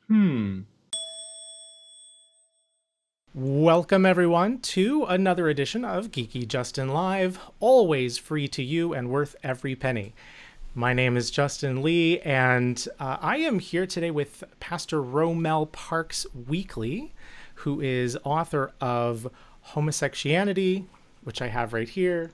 Hmm. Welcome, everyone, to another edition of GeekyJustin Live, always free to you and worth every penny. My name is Justin Lee, and I am here today with Pastor Romell Parks-Weekly, who is author of Homosexuality, which I have right here.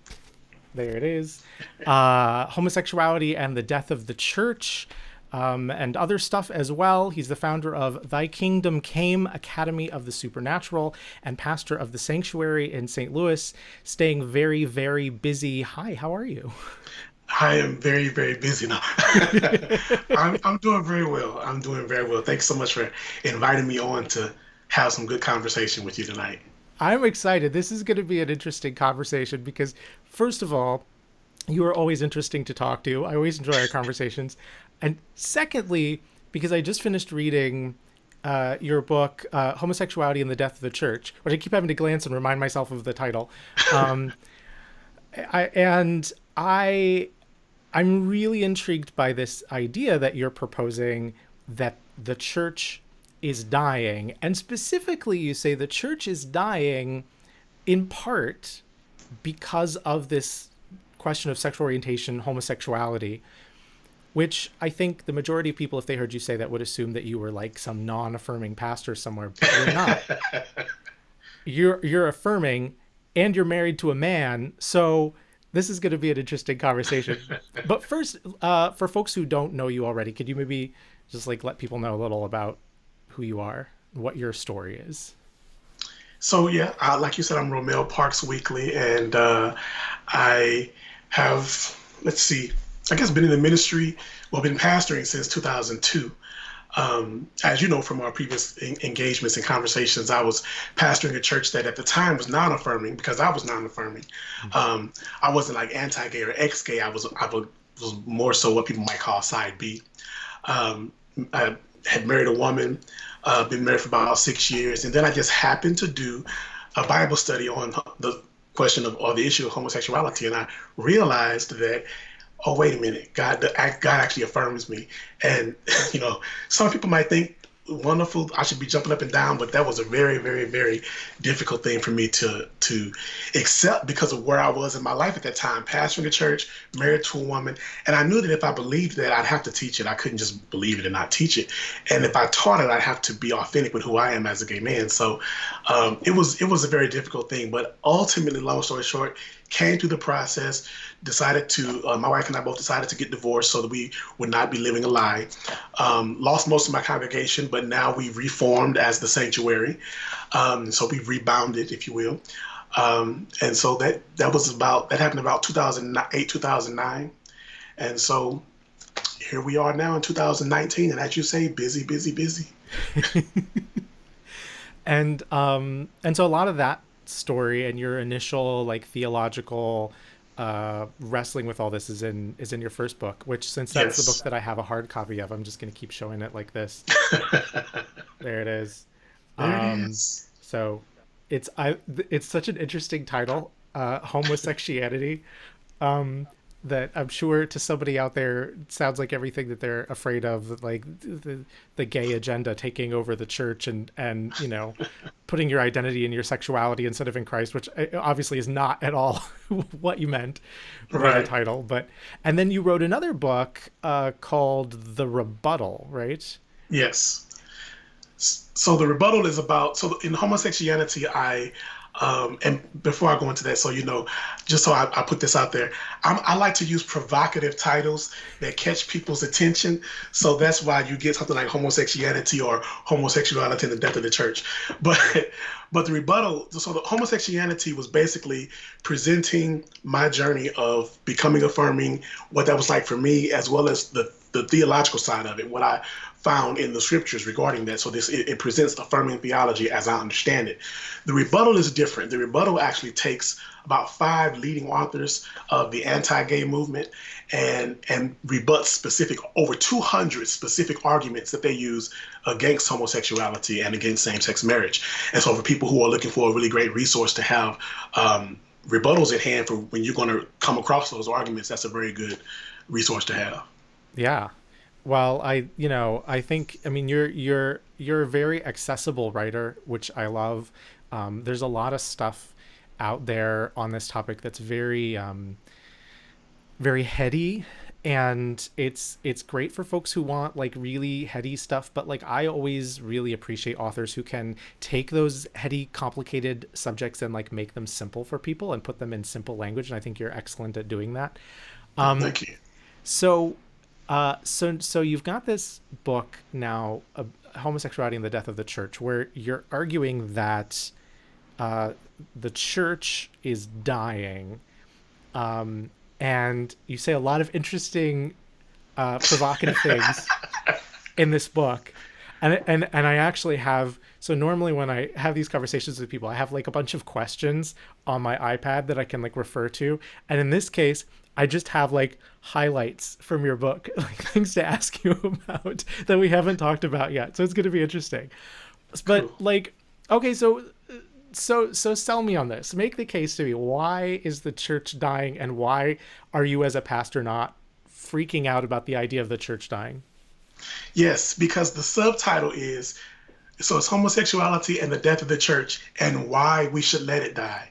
There it is. Homosexuality and the Death of the Church, and other stuff as well. He's the founder of Thy Kingdom Came Academy of the Supernatural and pastor of the Sanctuary in St. Louis, staying very, very busy. Hi, how are you? I am very, very busy now. I'm doing very well. I'm doing very well. Thanks so much for inviting me on to have some good conversation with you tonight. I'm excited. This is going to be an interesting conversation because, first of all, you are always interesting to talk to. I always enjoy our conversations. And secondly, because I just finished reading your book, Homosexuality and the Death of the Church, which I keep having to glance and remind myself of the title. Um, and I'm really intrigued by this idea that you're proposing that the church is dying. And specifically, you say the church is dying in part because of this question of sexual orientation, homosexuality, which I think the majority of people, if they heard you say that, would assume that you were like some non-affirming pastor somewhere, but you're not. You're affirming, and you're married to a man, so this is going to be an interesting conversation. But first, for folks who don't know you already, could you maybe just like let people know a little about who you are, what your story is? So yeah, like you said, I'm Romell Parks-Weekly, and I have, let's see, I guess been in the ministry, well, been pastoring since 2002. As you know from our previous engagements and conversations, I was pastoring a church that at the time was non-affirming because I was non-affirming. I wasn't like anti-gay or ex-gay. I was more so what people might call side B. I had married a woman, been married for about 6 years, and then I just happened to do a Bible study on the question of or the issue of homosexuality, and I realized that oh wait a minute, God actually affirms me. And some people might think wonderful, I should be jumping up and down, but that was a very, very, very difficult thing for me to accept because of where I was in my life at that time, pastoring a church, married to a woman. And I knew that if I believed that, I'd have to teach it. I couldn't just believe it and not teach it. And if I taught it, I'd have to be authentic with who I am as a gay man. So it was a very difficult thing. But ultimately, long story short, came through the process, decided to, my wife and I both decided to get divorced so that we would not be living a lie. Lost most of my congregation, but now we reformed as the sanctuary. So we rebounded, if you will. And so that happened about 2008, 2009. And so here we are now in 2019. And as you say, busy, busy, busy. And so a lot of that story and your initial like theological wrestling with all this is in your first book, which since that's the book Yes. that I have a hard copy of, I'm just going to keep showing it like this. There it is. There it um is. so it's such an interesting title, homosexuality, um that I'm sure to somebody out there it sounds like everything that they're afraid of, like the gay agenda taking over the church, and putting your identity in your sexuality instead of in Christ, which obviously is not at all what you meant by the Right. title. But and then you wrote another book called The Rebuttal, right? Yes. So the rebuttal is about, so in homosexuality, and before I go into that, so just so I put this out there, I like to use provocative titles that catch people's attention. So that's why you get something like homosexuality or homosexuality and the death of the church. But but the rebuttal, so the homosexuality was basically presenting my journey of becoming affirming, what that was like for me, as well as the theological side of it, what I found in the scriptures regarding that. So it presents affirming theology as I understand it. The rebuttal is different. The rebuttal actually takes about five leading authors of the anti-gay movement and rebuts specific over 200 specific arguments that they use against homosexuality and against same-sex marriage. And so for people who are looking for a really great resource to have rebuttals at hand for when you're going to come across those arguments, that's a very good resource to have. Yeah. Well, I think, I mean, you're a very accessible writer, which I love. There's a lot of stuff out there on this topic that's very heady, and it's great for folks who want like really heady stuff, but like I always really appreciate authors who can take those heady complicated subjects and like make them simple for people and put them in simple language, and I think you're excellent at doing that. Thank you. So so you've got this book now, Homosexuality and the Death of the Church, where you're arguing that uh, the church is dying, and you say a lot of interesting, provocative things in this book. And I actually have, so normally when I have these conversations with people, I have like a bunch of questions on my iPad that I can like refer to, and in this case I just have like highlights from your book, like things to ask you about that we haven't talked about yet, so it's going to be interesting. But Cool. like, okay, so sell me on this. Make the case to me. Why is the church dying, and why are you as a pastor not freaking out about the idea of the church dying? Yes, because the subtitle is, so it's homosexuality and the death of the church and why we should let it die.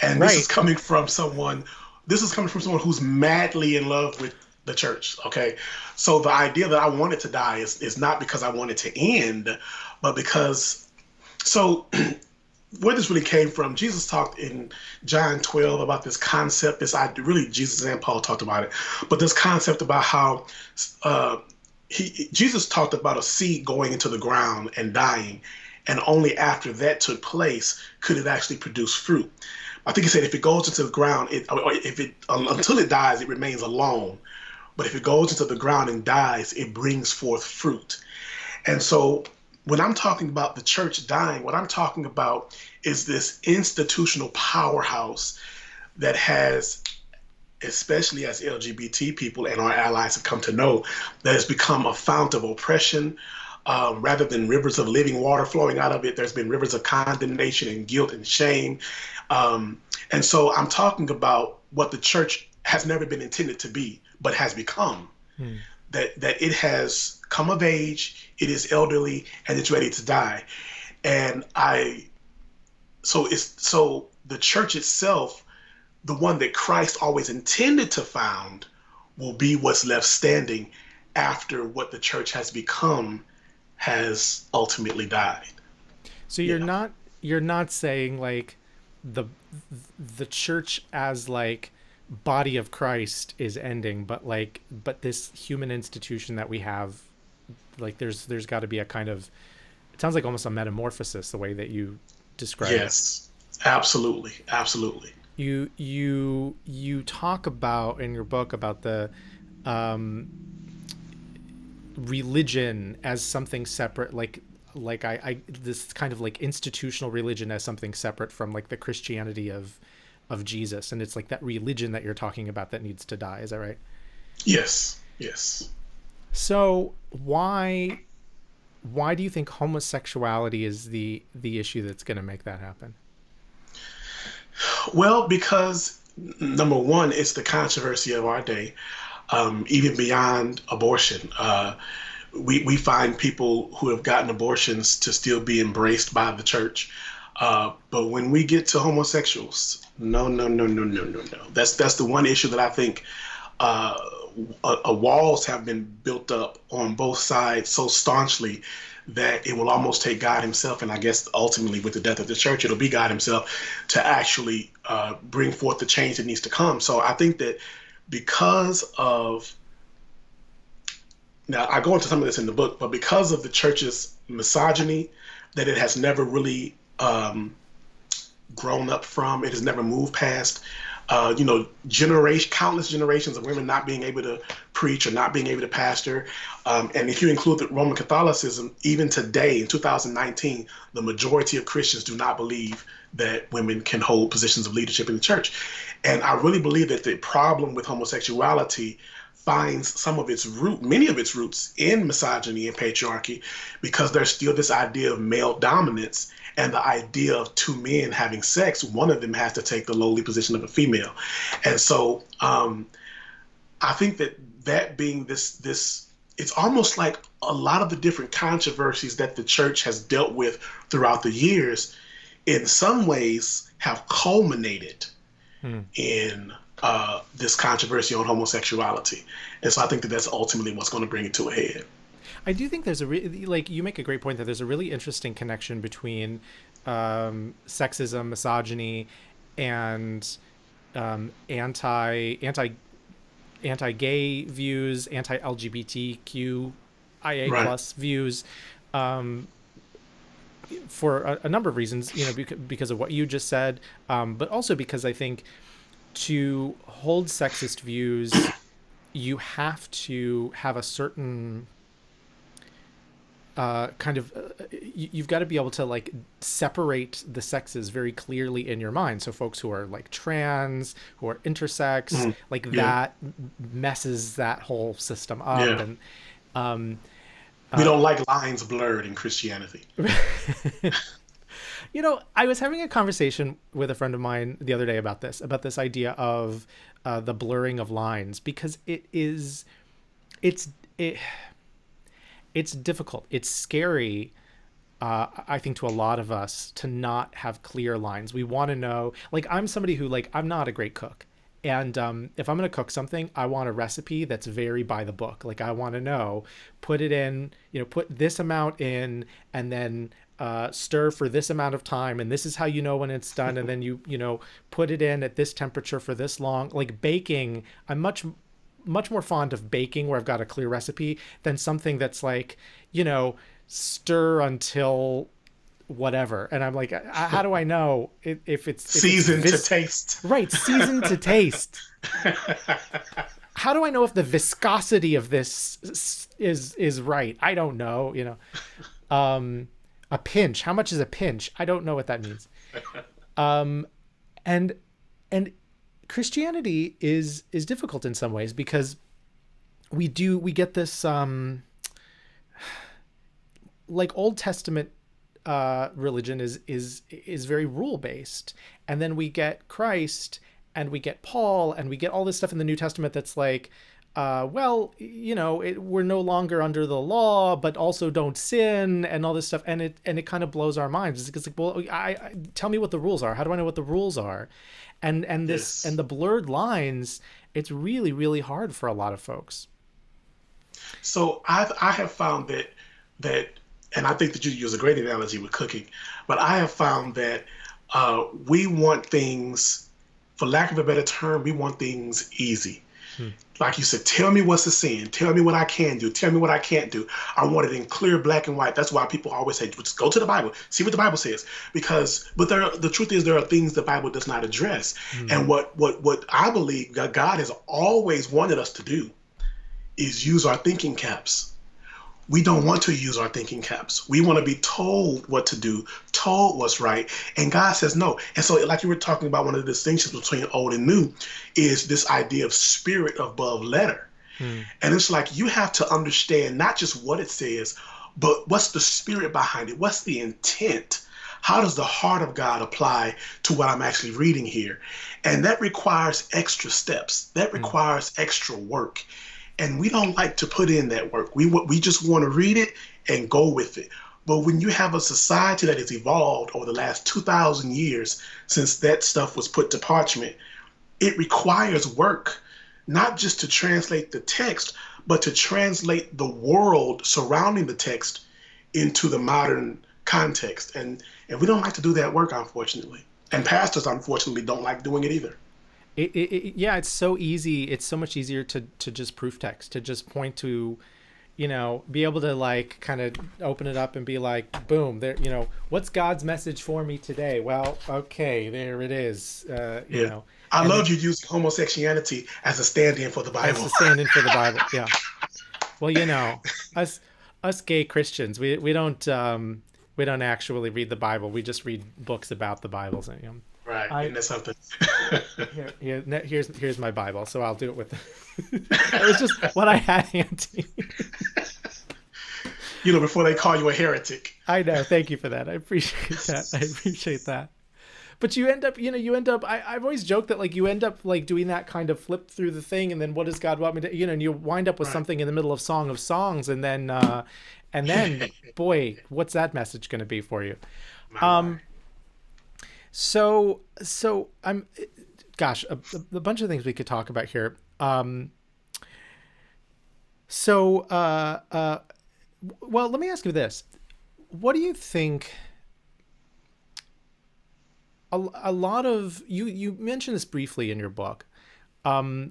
And this is Right. coming from someone, this is coming from someone who's madly in love with the church. Okay. So the idea that I want it to die is not because I want it to end, but because, so where this really came from, Jesus talked in John 12 about this concept, this idea, really Jesus and Paul talked about it, but this concept about how uh, Jesus talked about a seed going into the ground and dying, and only after that took place could it actually produce fruit. I think he said if it goes into the ground, or if it until it dies, it remains alone. But if it goes into the ground and dies, it brings forth fruit. And so when I'm talking about the church dying, what I'm talking about is this institutional powerhouse that has, especially as LGBT people and our allies have come to know, that has become a fount of oppression. Rather than rivers of living water flowing out of it, there's been rivers of condemnation and guilt and shame. And so I'm talking about what the church has never been intended to be, but has become. Hmm. That it has come of age, it is elderly, and it's ready to die. And so the church itself, the one that Christ always intended to found, will be what's left standing after what the church has become has ultimately died. So Yeah. you're not saying like the the church as like body of Christ is ending, but like but this human institution that we have, like there's got to be a kind of, it sounds like almost a metamorphosis the way that you describe it. Yes, absolutely, absolutely. You talk about in your book about the um religion as something separate, like I this kind of like institutional religion as something separate from like the Christianity of Jesus, and it's like that religion that you're talking about that needs to die. Is that right? Yes, yes. So why do you think homosexuality is the issue that's going to make that happen? Well, because number one, it's the controversy of our day, even beyond abortion. We find people who have gotten abortions to still be embraced by the church. But when we get to homosexuals, no, no, no, no, no, no, no. That's the one issue that I think uh, walls have been built up on both sides so staunchly that it will almost take God Himself, and I guess ultimately with the death of the church, it'll be God Himself to actually bring forth the change that needs to come. So I think that because of, now I go into some of this in the book, but because of the church's misogyny, that it has never really grown up from, it has never moved past. Countless generations of women not being able to preach or not being able to pastor. And if you include the Roman Catholicism, even today in 2019, the majority of Christians do not believe that women can hold positions of leadership in the church. And I really believe that the problem with homosexuality finds many of its roots in misogyny and patriarchy, because there's still this idea of male dominance and the idea of two men having sex. One of them has to take the lowly position of a female. And so I think that being this it's almost like a lot of the different controversies that the church has dealt with throughout the years, in some ways, have culminated Hmm. in this controversy on homosexuality. And so I think that that's ultimately what's going to bring it to a head. I do think there's like you make a great point that there's a really interesting connection between sexism, misogyny, and anti-gay views, anti-LGBTQIA Right. plus views, um, for a number of reasons. Because of what you just said, but also because I think to hold sexist views, you have to have a certain you've got to be able to like separate the sexes very clearly in your mind. So folks who are like trans, who are intersex, like Yeah. that messes that whole system up. Yeah. And um, We don't like lines blurred in Christianity. I was having a conversation with a friend of mine the other day about this idea of the blurring of lines, because it's it, it's difficult. It's scary, I think, to a lot of us to not have clear lines. We want to know, like, I'm somebody who, like, I'm not a great cook. And if I'm going to cook something, I want a recipe that's very by the book. Like, I want to know, put it in, put this amount in, and then stir for this amount of time. And this is how you know when it's done. And then put it in at this temperature for this long. Like baking, I'm much more fond of baking where I've got a clear recipe than something that's like, stir until whatever. And I'm like, how do I know if it's Season to taste. right? Season to taste. How do I know if the viscosity of this is right? I don't know. A pinch. How much is a pinch? I don't know what that means. And and Christianity is difficult in some ways because we get this like Old Testament religion is very rule based, and then we get Christ and we get Paul and we get all this stuff in the New Testament that's like, we're no longer under the law, but also don't sin and all this stuff, and it kind of blows our minds. It's like, well, I tell me what the rules are. How do I know what the rules are? And this Yes. and the blurred lines, it's really, really hard for a lot of folks. So I have found that, and I think that you use a great analogy with cooking, but I have found that we want things, for lack of a better term, we want things easy. Hmm. Like you said, tell me what's a sin. Tell me what I can do. Tell me what I can't do. I want it in clear black and white. That's why people always say, just go to the Bible, see what the Bible says. But the truth is, there are things the Bible does not address. Hmm. And what I believe that God has always wanted us to do is use our thinking caps. We don't want to use our thinking caps. We want to be told what to do, told what's right. And God says no. And so, like you were talking about, one of the distinctions between old and new is this idea of spirit above letter. Hmm. And it's like you have to understand not just what it says, but what's the spirit behind it? What's the intent? How does the heart of God apply to what I'm actually reading here? And that requires extra steps. That Hmm. requires extra work. And we don't like to put in that work. We just want to read it and go with it. But when you have a society that has evolved over the last 2,000 years since that stuff was put to parchment, it requires work, not just to translate the text, but to translate the world surrounding the text into the modern context. And we don't like to do that work, unfortunately. And pastors, unfortunately, don't like doing it either. Yeah, it's so easy. It's so much easier to just proof text, to just point to, be able to like kind of open it up and be like, boom, there, what's God's message for me today? Well, okay, there it is. Yeah. I And love you using homosexuality as a stand-in for the as Bible. the stand-in for the Bible. Yeah. Well, us gay Christians, we don't actually read the Bible. We just read books about the Bible. So, Right. I Isn't that something? here's my Bible, so I'll do it with. It was just what I had handy. Before they call you a heretic. I know. Thank you for that. I appreciate that. I appreciate that. But you end up, I've always joked that like you end up like doing that kind of flip through the thing, and then what does God want me to, and you wind up with Right. something in the middle of Song of Songs, and then, boy, what's that message going to be for you? My. So gosh, a bunch of things we could talk about here. So, well, let me ask you this: what do you think? A lot of you mentioned this briefly in your book. A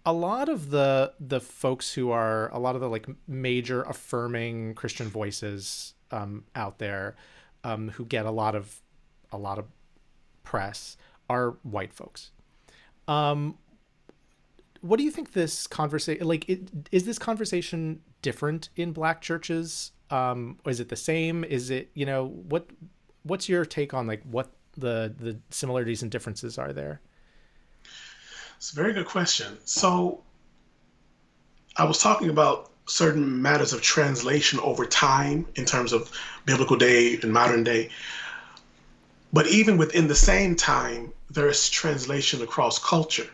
lot of the folks who are a lot of the like major affirming Christian voices out there, who get a lot of press are white folks. What do you think this conversation is this conversation different in black churches? Or is it the same? Is it, what's your take on like what the similarities and differences are there? It's a very good question. So I was talking about certain matters of translation over time in terms of biblical day and modern day. But even within the same time, there's translation across culture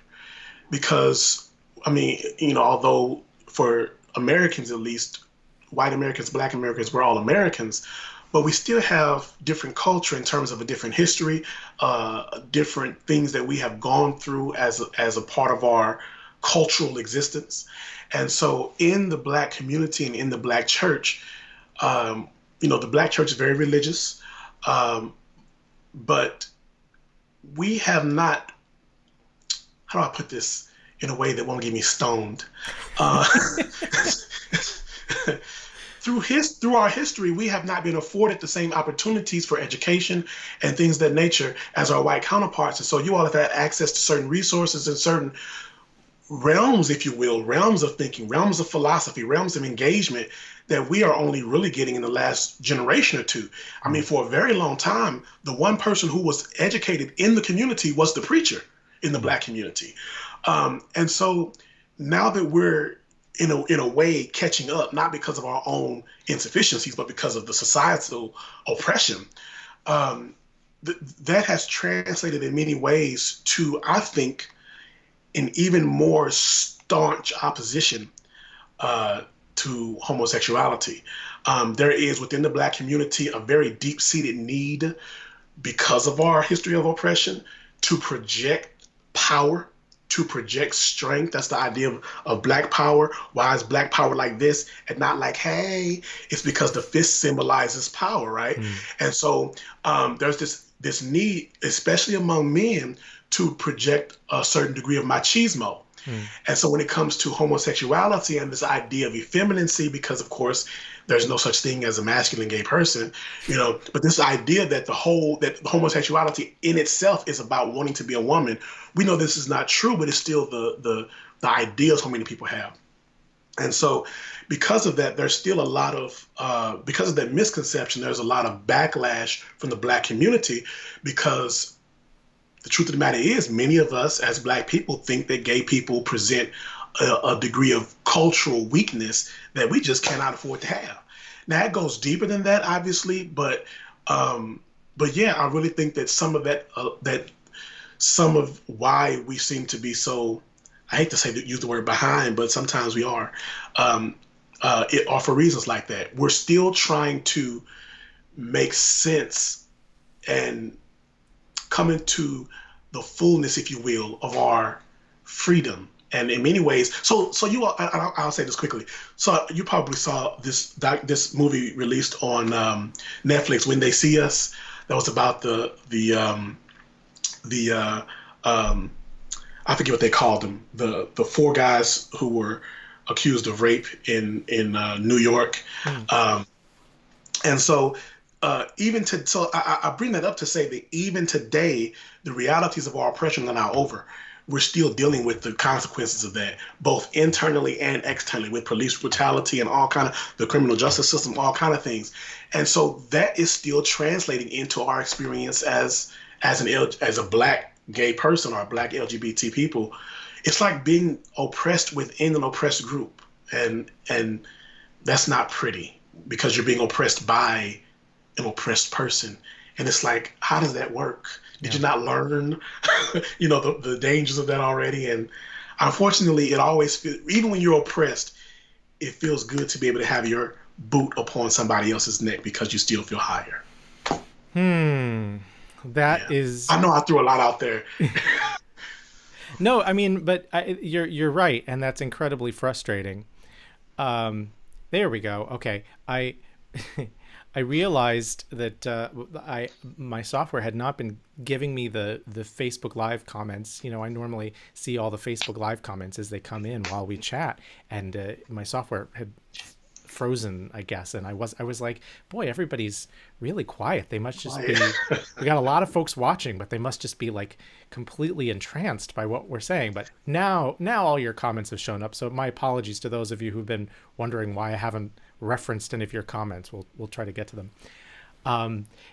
because, I mean, although for Americans at least, white Americans, black Americans, we're all Americans, but we still have different culture in terms of a different history, different things that we have gone through as a part of our cultural existence. And so in the black community and in the black church, the black church is very religious, but we have not, how do I put this in a way that won't get me stoned? Uh, through our history, we have not been afforded the same opportunities for education and things of that nature as our white counterparts. And so you all have had access to certain resources and certain realms, if you will, realms of thinking, realms of philosophy, realms of engagement that we are only really getting in the last generation or two. I mean, for a very long time, the one person who was educated in the community was the preacher in the black community. And so now that we're in a way catching up, not because of our own insufficiencies, but because of the societal oppression, that has translated in many ways to, I think, an even more staunch opposition to homosexuality. There is within the black community a very deep-seated need, because of our history of oppression, to project power, to project strength. That's the idea of black power. Why is black power like this and not like, hey, it's because the fist symbolizes power, right? And so there's this need, especially among men, to project a certain degree of machismo. And so when it comes to homosexuality and this idea of effeminacy, because of course there's no such thing as a masculine gay person, but this idea that that homosexuality in itself is about wanting to be a woman, we know this is not true, but it's still the ideal so many people have. And so because of that, there's still a lot of, because of that misconception, there's a lot of backlash from the black community, because the truth of the matter is many of us as black people think that gay people present a degree of cultural weakness that we just cannot afford to have. Now it goes deeper than that, obviously, but yeah, I really think that some of that some of why we seem to be so, I hate to say use the word behind, but sometimes we are, it are for reasons like that. We're still trying to make sense and come into the fullness, if you will, of our freedom. And in many ways, so you all, I'll say this quickly. So you probably saw this movie released on Netflix, When They See Us. That was about the I forget what they called them, the four guys who were accused of rape in New York. And so I bring that up to say that even today, the realities of our oppression are not over. We're still dealing with the consequences of that, both internally and externally, with police brutality and all kind of the criminal justice system, all kind of things. And so that is still translating into our experience as a black gay person or a black LGBT people. It's like being oppressed within an oppressed group, and that's not pretty, because you're being oppressed by an oppressed person, And it's like, how does that work? Did Yeah. you not learn, the dangers of that already? And unfortunately, it always feels, even when you're oppressed, it feels good to be able to have your boot upon somebody else's neck because you still feel higher. That Yeah. is I know I threw a lot out there. no, I mean, but you're right, and that's incredibly frustrating. There we go. Okay, I realized that I my software had not been giving me the Facebook Live comments. I normally see all the Facebook Live comments as they come in while we chat, and my software had frozen, I guess. And I was like, boy, everybody's really quiet. They must just Like, be. We got a lot of folks watching, but they must just be like completely entranced by what we're saying. But now all your comments have shown up. So my apologies to those of you who've been wondering why I haven't referenced any of your comments. We'll try to get to them.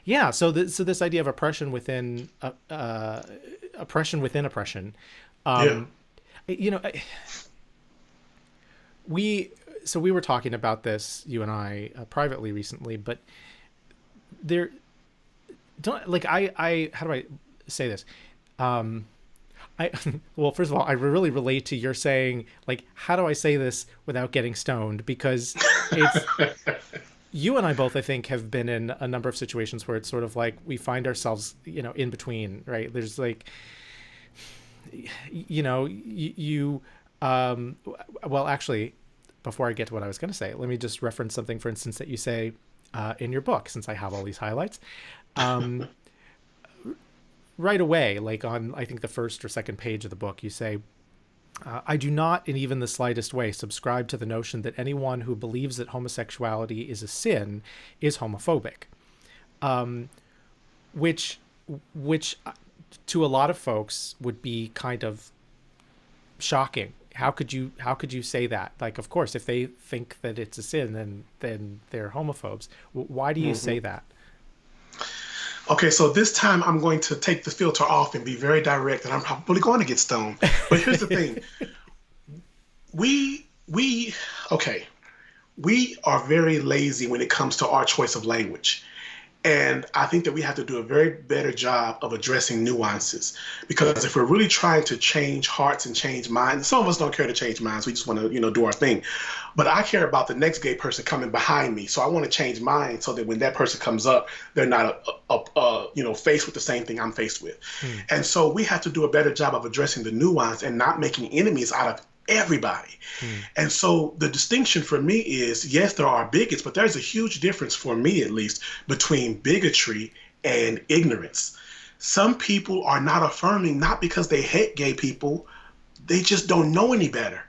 Yeah. So this idea of oppression within oppression within oppression. yeah. You know, we we were talking about this, you and I, privately recently, but there don't like I how do I say this? I well, first of all, I really relate to your saying, like, how do I say this without getting stoned? Because it's you and I both, I think, have been in a number of situations where it's sort of like we find ourselves, in between, right? There's like, you well, actually, before I get to what I was going to say, let me just reference something, for instance, that you say in your book, since I have all these highlights. Right away, like on, I think, the first or second page of the book, you say, I do not, in even the slightest way, subscribe to the notion that anyone who believes that homosexuality is a sin is homophobic. Which, which to a lot of folks would be kind of shocking. How could you say that? Like, of course, if they think that it's a sin, then they're homophobes. Why do you say that? Okay, so this time I'm going to take the filter off and be very direct, and I'm probably going to get stoned. But here's the thing: we okay, we are very lazy when it comes to our choice of language. And I think that we have to do a very better job of addressing nuances, because if we're really trying to change hearts and change minds, some of us don't care to change minds. We just want to, do our thing. But I care about the next gay person coming behind me. So I want to change mine so that when that person comes up, they're not, faced with the same thing I'm faced with. Hmm. And so we have to do a better job of addressing the nuance and not making enemies out of everybody. Hmm. And so the distinction for me is, yes, there are bigots, but there's a huge difference, for me at least, between bigotry and ignorance. Some people are not affirming, not because they hate gay people, they just don't know any better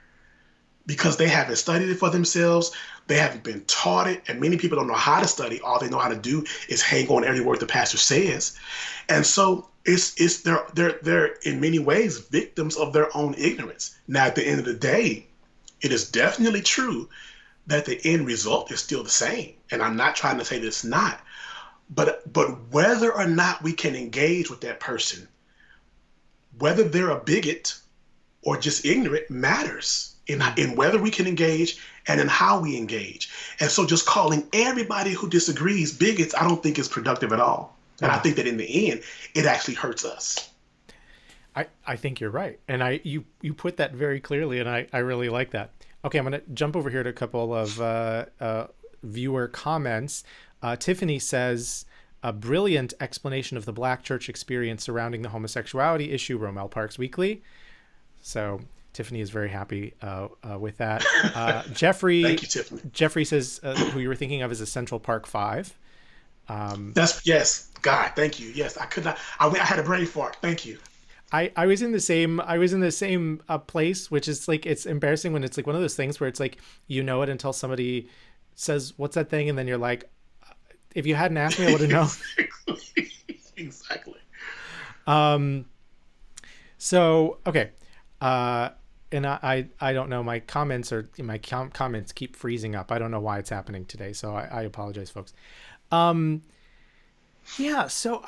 because they haven't studied it for themselves. They haven't been taught it, and many people don't know how to study. All they know how to do is hang on every word the pastor says. And so they're in many ways victims of their own ignorance. Now, at the end of the day, it is definitely true that the end result is still the same. And I'm not trying to say that it's not. But whether or not we can engage with that person, whether they're a bigot or just ignorant, matters in whether we can engage and in how we engage. And so just calling everybody who disagrees bigots, I don't think is productive at all. And I think that in the end, it actually hurts us. I think you're right, and you put that very clearly, and I really like that. Okay, I'm gonna jump over here to a couple of viewer comments. Tiffany says, a brilliant explanation of the Black church experience surrounding the homosexuality issue, Romell Parks-Weekly. So Tiffany is very happy with that. Jeffrey, Thank you, Tiffany. Jeffrey says, who you were thinking of as a Central Park 5. Yes, God, thank you. Yes, I could not. I had a brain fart. Thank you. I was in the same place, which is like, it's embarrassing when it's like one of those things where it's like, it until somebody says, what's that thing? And then you're like, if you hadn't asked me, I would have known. Exactly. So, okay. And I don't know, my comments comments keep freezing up. I don't know why it's happening today. So I apologize, folks. Yeah. So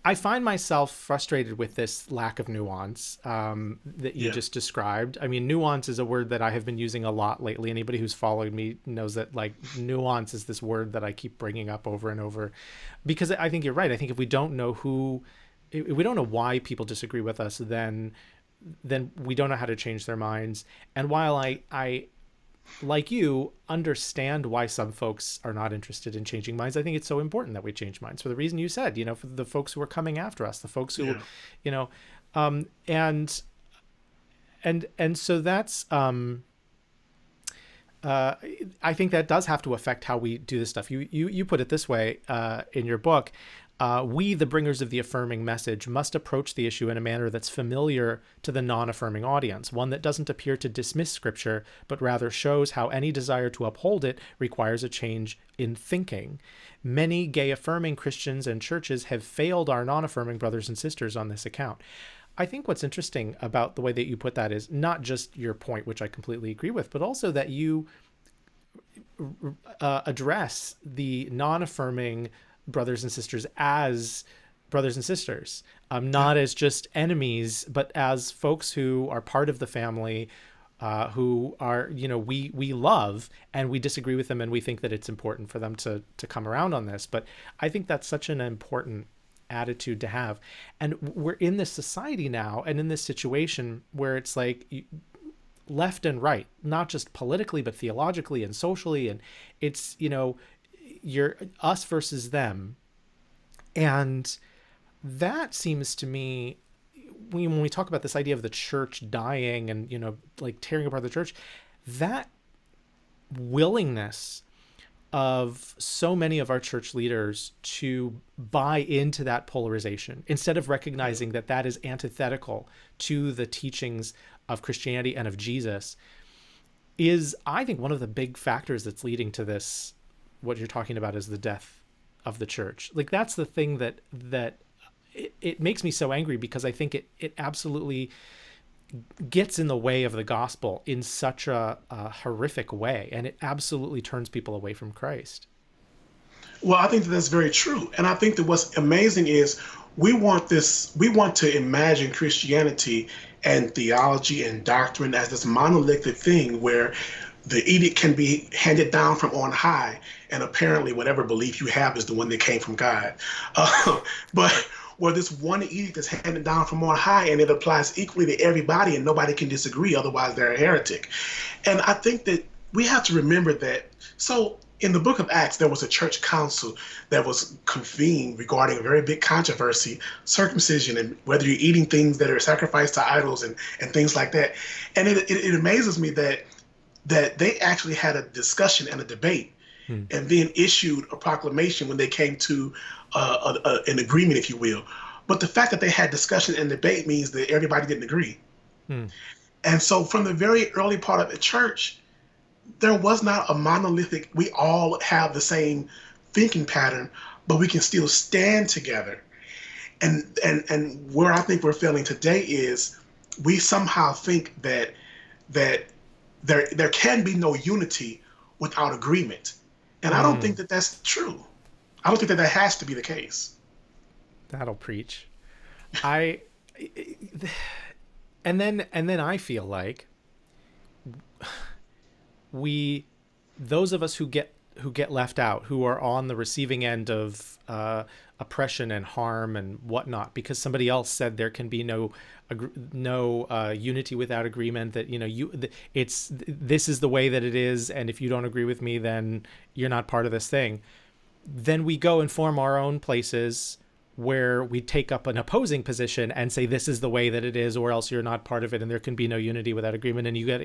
I find myself frustrated with this lack of nuance that you Yeah. just described. I mean, nuance is a word that I have been using a lot lately. Anybody who's followed me knows that like nuance is this word that I keep bringing up over and over, because I think you're right. I think if we don't know if we don't know why people disagree with us, then we don't know how to change their minds. And while I like you, understand why some folks are not interested in changing minds. I think it's so important that we change minds for the reason you said, for the folks who are coming after us, the folks who, Yeah. you know, and so that's, I think that does have to affect how we do this stuff. You put it this way, in your book. We, the bringers of the affirming message, must approach the issue in a manner that's familiar to the non-affirming audience, one that doesn't appear to dismiss Scripture, but rather shows how any desire to uphold it requires a change in thinking. Many gay-affirming Christians and churches have failed our non-affirming brothers and sisters on this account. I think what's interesting about the way that you put that is not just your point, which I completely agree with, but also that you address the non-affirming brothers and sisters as brothers and sisters, not as just enemies, but as folks who are part of the family, who are, we love, and we disagree with them, and we think that it's important for them to come around on this. But I think that's such an important attitude to have. And we're in this society now and in this situation where it's like left and right, not just politically, but theologically and socially. And it's, you're us versus them. And that seems to me, when we talk about this idea of the church dying and, like tearing apart the church, that willingness of so many of our church leaders to buy into that polarization instead of recognizing that that is antithetical to the teachings of Christianity and of Jesus is, I think, one of the big factors that's leading to this. What you're talking about is the death of the church. Like, that's the thing that it makes me so angry, because I think it absolutely gets in the way of the gospel in such a horrific way, and it absolutely turns people away from Christ. Well, I think that that's very true. And I think that what's amazing is we want to imagine Christianity and theology and doctrine as this monolithic thing where the edict can be handed down from on high, and apparently whatever belief you have is the one that came from God. But where this one edict is handed down from on high, and it applies equally to everybody, and nobody can disagree, otherwise they're a heretic. And I think that we have to remember that. So in the book of Acts, there was a church council that was convened regarding a very big controversy, circumcision, and whether you're eating things that are sacrificed to idols and things like that. And it amazes me that they actually had a discussion and a debate, and then issued a proclamation when they came to an agreement, if you will. But the fact that they had discussion and debate means that everybody didn't agree. And so from the very early part of the church, there was not a monolithic, we all have the same thinking pattern, but we can still stand together. And where I think we're failing today is we somehow think that there can be no unity without agreement. And I don't think that that's true. I don't think that has to be the case. That'll preach. And then I feel like those of us who get left out, who are on the receiving end of oppression and harm and whatnot, because somebody else said there can be no unity without agreement, that this is the way that it is, and if you don't agree with me, then you're not part of this thing. Then we go and form our own places where we take up an opposing position and say this is the way that it is, or else you're not part of it, and there can be no unity without agreement. And you get,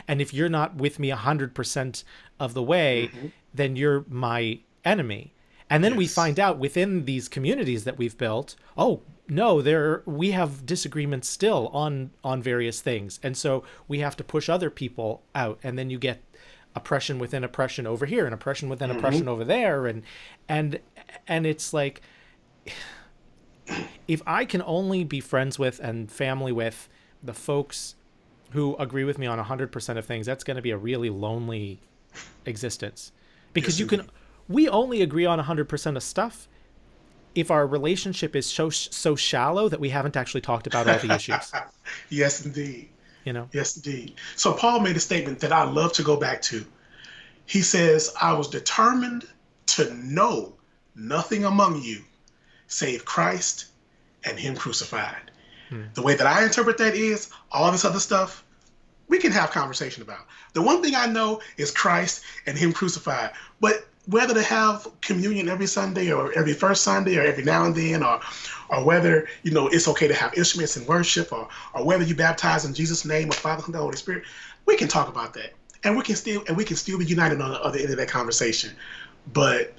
and if you're not with me 100% of the way, then you're my enemy. And then we find out within these communities that we've built, oh no, we have disagreements still on various things, and so we have to push other people out, and then you get oppression within oppression over here, and oppression within oppression over there, and it's like, if I can only be friends with and family with the folks who agree with me on 100% of things, that's going to be a really lonely existence, because we only agree on 100% of stuff if our relationship is so shallow that we haven't actually talked about all the issues, Yes, indeed. you know? Yes, indeed. So Paul made a statement that I love to go back to. He says, I was determined to know nothing among you save Christ and him crucified. The way that I interpret that is all this other stuff we can have conversation about. The one thing I know is Christ and him crucified. But whether to have communion every Sunday or every first Sunday or every now and then, or whether, it's okay to have instruments in worship, or whether you baptize in Jesus' name or Father, Son, and Holy Spirit, we can talk about that. And we can still be united on the other end of that conversation. But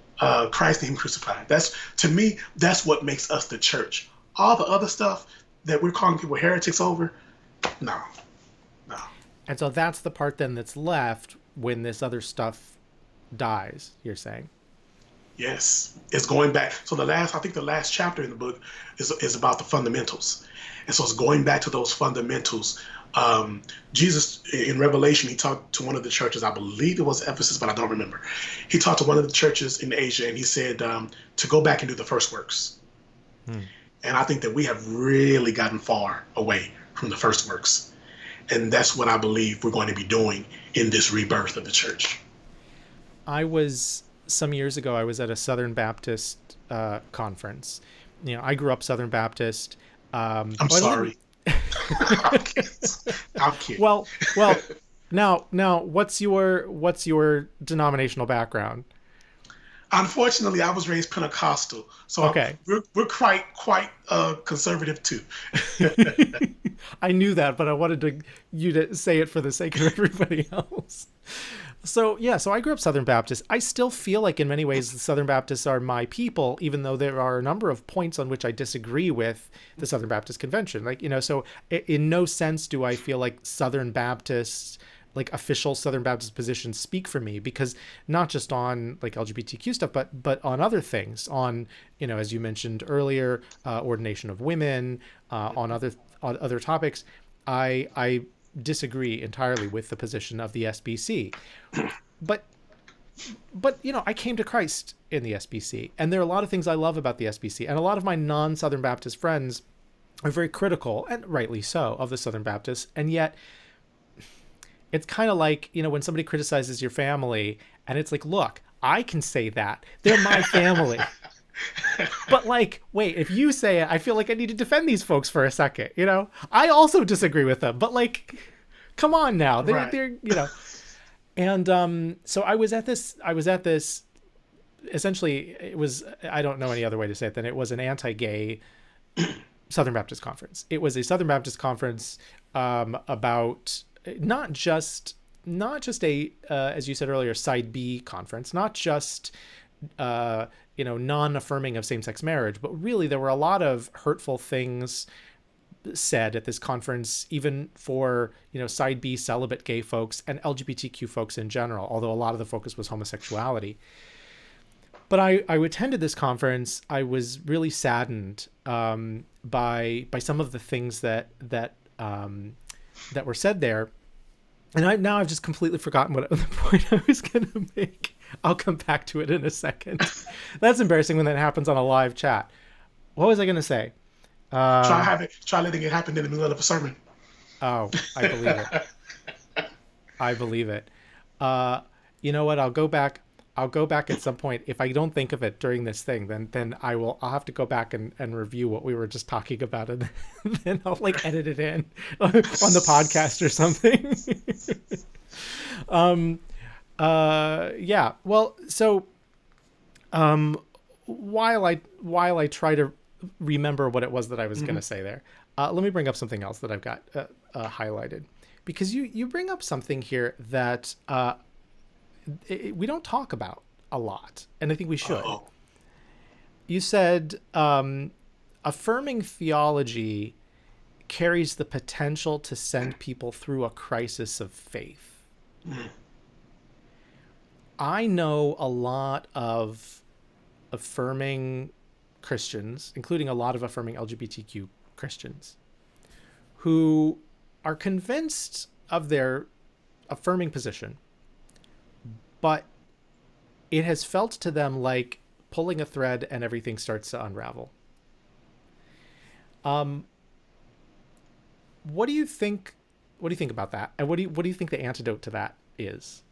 Christ and him crucified. To me, that's what makes us the church. All the other stuff that we're calling people heretics over, no. And so that's the part then that's left when this other stuff dies, you're saying? Yes, it's going back. So I think the last chapter in the book is about the fundamentals. And so it's going back to those fundamentals. Jesus, in Revelation, he talked to one of the churches, I believe it was Ephesus, but I don't remember. He talked to one of the churches in Asia, and he said to go back and do the first works. And I think that we have really gotten far away from the first works. And that's what I believe we're going to be doing in this rebirth of the church. Some years ago, I was at a Southern Baptist conference. I grew up Southern Baptist. I'm sorry. I'm kidding. Well, now, what's your denominational background? Unfortunately, I was raised Pentecostal, so okay. we're quite conservative too. I knew that, but I wanted you to say it for the sake of everybody else. So I grew up Southern Baptist. I still feel like in many ways the Southern Baptists are my people, even though there are a number of points on which I disagree with the Southern Baptist Convention. So in no sense do I feel like Southern Baptists, like official Southern Baptist positions, speak for me, because not just on like LGBTQ stuff, but on other things, on, as you mentioned earlier, ordination of women, on other topics. I disagree entirely with the position of the SBC, but I came to Christ in the SBC, and there are a lot of things I love about the SBC, and a lot of my non-Southern Baptist friends are very critical, and rightly so, of the Southern Baptists, and yet it's kind of like, when somebody criticizes your family, and it's like, look, I can say that. They're my family. But like, wait, if you say it, I feel like I need to defend these folks for a second, I also disagree with them, but like, come on now. They're and so I was at this, essentially it was, I don't know any other way to say it than it was an anti-gay Southern Baptist conference. It was a Southern Baptist conference about not just a, as you said earlier, side B conference, not just, non-affirming of same-sex marriage, but really there were a lot of hurtful things said at this conference, even for, side B celibate gay folks and LGBTQ folks in general, although a lot of the focus was homosexuality. But I attended this conference. I was really saddened by some of the things that were said there. And I've just completely forgotten what the point I was going to make. I'll come back to it in a second. That's embarrassing when that happens on a live chat. What was I going to say? Try letting it happen in the middle of a sermon. Oh, I believe it. You know what? I'll go back at some point. If I don't think of it during this thing, then I'll have to go back and review what we were just talking about, and then I'll like edit it in on the podcast or something. Yeah. Well, so while I try to remember what it was that I was going to say there, let me bring up something else that I've got highlighted, because you bring up something here that we don't talk about a lot, and I think we should. Uh-oh. You said affirming theology carries the potential to send people through a crisis of faith. I know a lot of affirming Christians, including a lot of affirming LGBTQ Christians, who are convinced of their affirming position, but it has felt to them like pulling a thread and everything starts to unravel. Um, what do you think? What do you think about that? And what do you think the antidote to that is?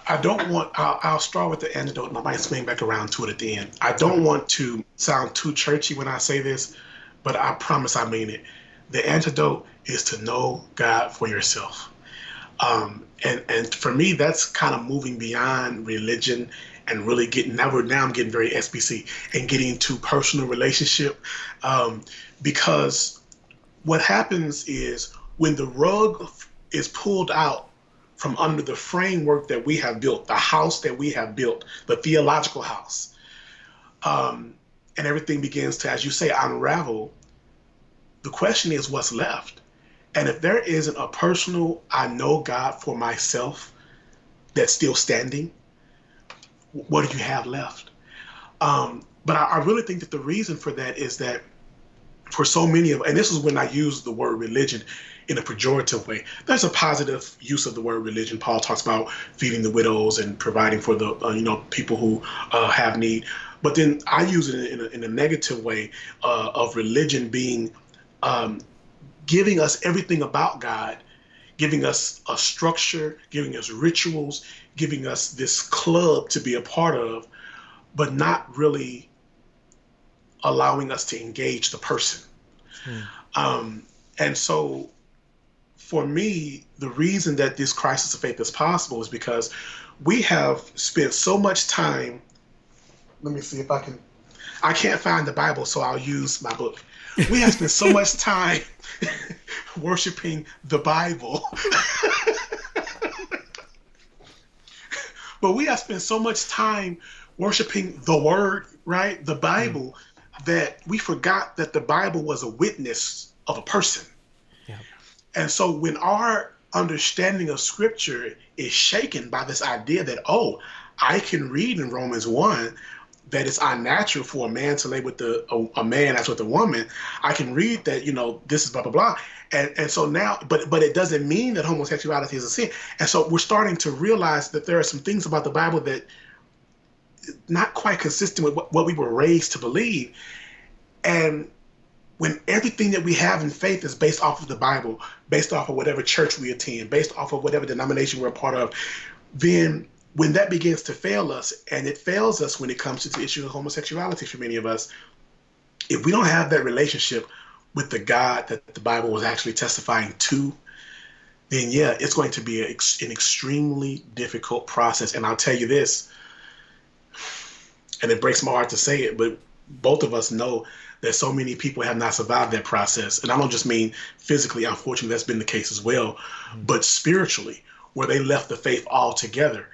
I don't want, I'll start with the antidote and I might swing back around to it at the end. I don't Okay. want to sound too churchy when I say this, but I promise I mean it. The antidote is to know God for yourself. And for me, that's kind of moving beyond religion and really getting, now I'm getting very SBC and getting to personal relationship. Um, because what happens is when the rug is pulled out from under the framework that we have built, the house that we have built, the theological house, um, and everything begins to, as you say, unravel, the question is what's left. And if there isn't a personal, I know God for myself that's still standing, what do you have left? But I really think that the reason for that is that for so many of, and this is when I use the word religion in a pejorative way. There's a positive use of the word religion. Paul talks about feeding the widows and providing for the people who have need. But then I use it in a negative way of religion being um, giving us everything about God, giving us a structure, giving us rituals, giving us this club to be a part of, but not really allowing us to engage the person. Hmm. Um, and so for me, the reason that this crisis of faith is possible is because we have spent so much time. Let me see if I can. I can't find the Bible, so I'll use my book. We have spent so much time worshiping the Bible, but we have spent so much time worshiping the Word, right? The Hmm. Bible, that we forgot that the Bible was a witness of a person. Yeah. And so when our understanding of scripture is shaken by this idea that, oh, I can read in Romans 1 that it's unnatural for a man to lay with a man as with a woman. I can read that, this is blah, blah, blah. And so now, but it doesn't mean that homosexuality is a sin. And so we're starting to realize that there are some things about the Bible that not quite consistent with what we were raised to believe. And when everything that we have in faith is based off of the Bible, based off of whatever church we attend, based off of whatever denomination we're a part of, then when that begins to fail us, and it fails us when it comes to the issue of homosexuality for many of us, if we don't have that relationship with the God that the Bible was actually testifying to, then yeah, it's going to be an extremely difficult process. And I'll tell you this, and it breaks my heart to say it, but both of us know that so many people have not survived that process. And I don't just mean physically, unfortunately, that's been the case as well, Hmm. but spiritually, where they left the faith altogether.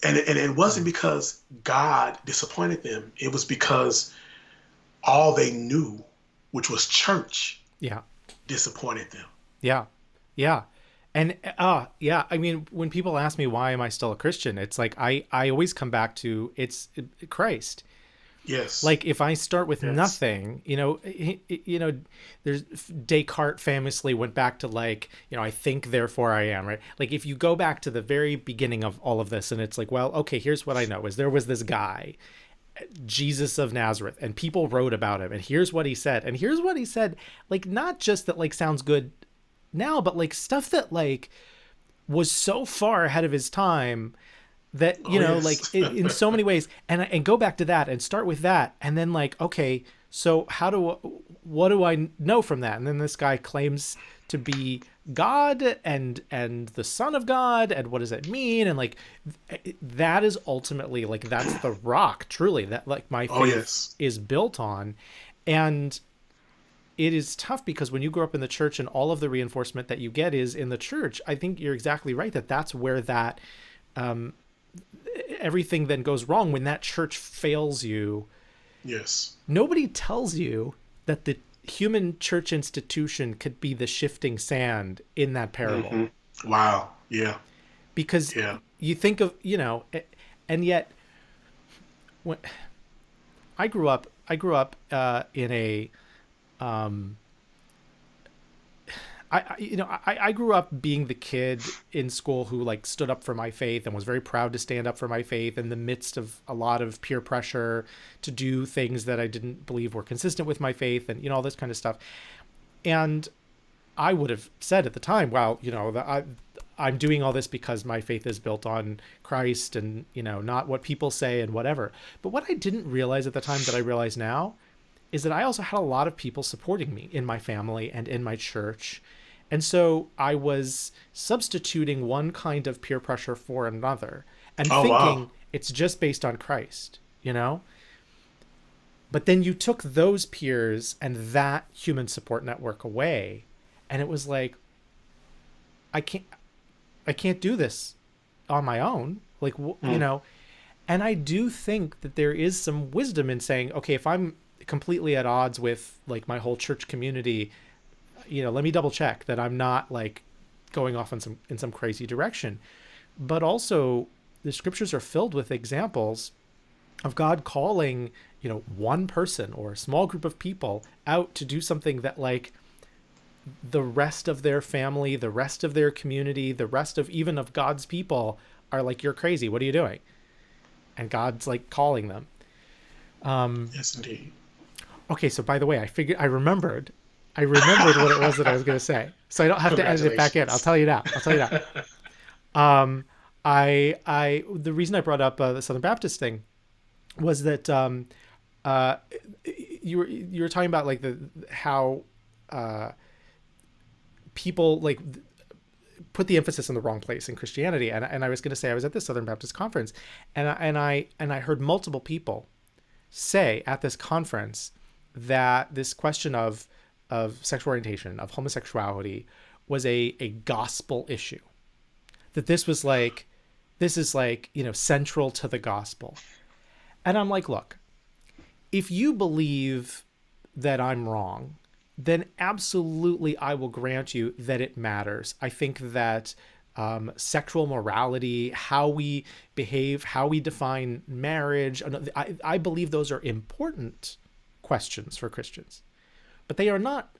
And it wasn't Hmm. because God disappointed them, it was because all they knew, which was church, Yeah. disappointed them. Yeah. Yeah. And yeah, I mean, when people ask me why am I still a Christian, it's like I always come back to it's Christ. Yes, Like if I start with yes. nothing, there's Descartes famously went back to like, I think therefore I am, right? Like if you go back to the very beginning of all of this and it's like, well, okay, here's what I know is there was this guy, Jesus of Nazareth, and people wrote about him and here's what he said. And here's what he said, like not just that like sounds good now, but like stuff that like was so far ahead of his time that Oh, like yes. in so many ways, and go back to that and start with that and then like, okay, so what do I know from that? And then this guy claims to be God and the son of God, and what does that mean? And like that is ultimately like that's the rock truly that like my Oh, faith yes. is built on. And it is tough because when you grow up in the church and all of the reinforcement that you get is in the church, I think you're exactly right that that's where that everything then goes wrong when that church fails you. Yes. Nobody tells you that the human church institution could be the shifting sand in that parable. Hmm. Wow. Yeah. Because Yeah. you think of, and yet when I grew up in a I grew up being the kid in school who like stood up for my faith and was very proud to stand up for my faith in the midst of a lot of peer pressure to do things that I didn't believe were consistent with my faith, and all this kind of stuff. And I would have said at the time, well, I'm doing all this because my faith is built on Christ and, not what people say and whatever. But what I didn't realize at the time that I realize now is that I also had a lot of people supporting me in my family and in my church. And so I was substituting one kind of peer pressure for another and thinking wow. it's just based on Christ, But then you took those peers and that human support network away, and it was like, I can't do this on my own. Like, and I do think that there is some wisdom in saying, okay, if I'm completely at odds with like my whole church community, let me double check that I'm not like going off in some crazy direction. But also the scriptures are filled with examples of God calling, one person or a small group of people out to do something that like the rest of their family, the rest of their community, the rest of even of God's people are like, you're crazy. What are you doing? And God's like calling them. Yes, indeed. Okay. So by the way, I remembered what it was that I was going to say. So I don't have to edit it back in. I'll tell you now. The reason I brought up the Southern Baptist thing was that you were talking about like how people like put the emphasis in the wrong place in Christianity, and I was going to say I was at this Southern Baptist conference, and I heard multiple people say at this conference that this question of sexual orientation, of homosexuality, was a gospel issue. That this is like, central to the gospel. And I'm like, look, if you believe that I'm wrong, then absolutely I will grant you that it matters. I think that sexual morality, how we behave, how we define marriage, I believe those are important questions for Christians. But they are not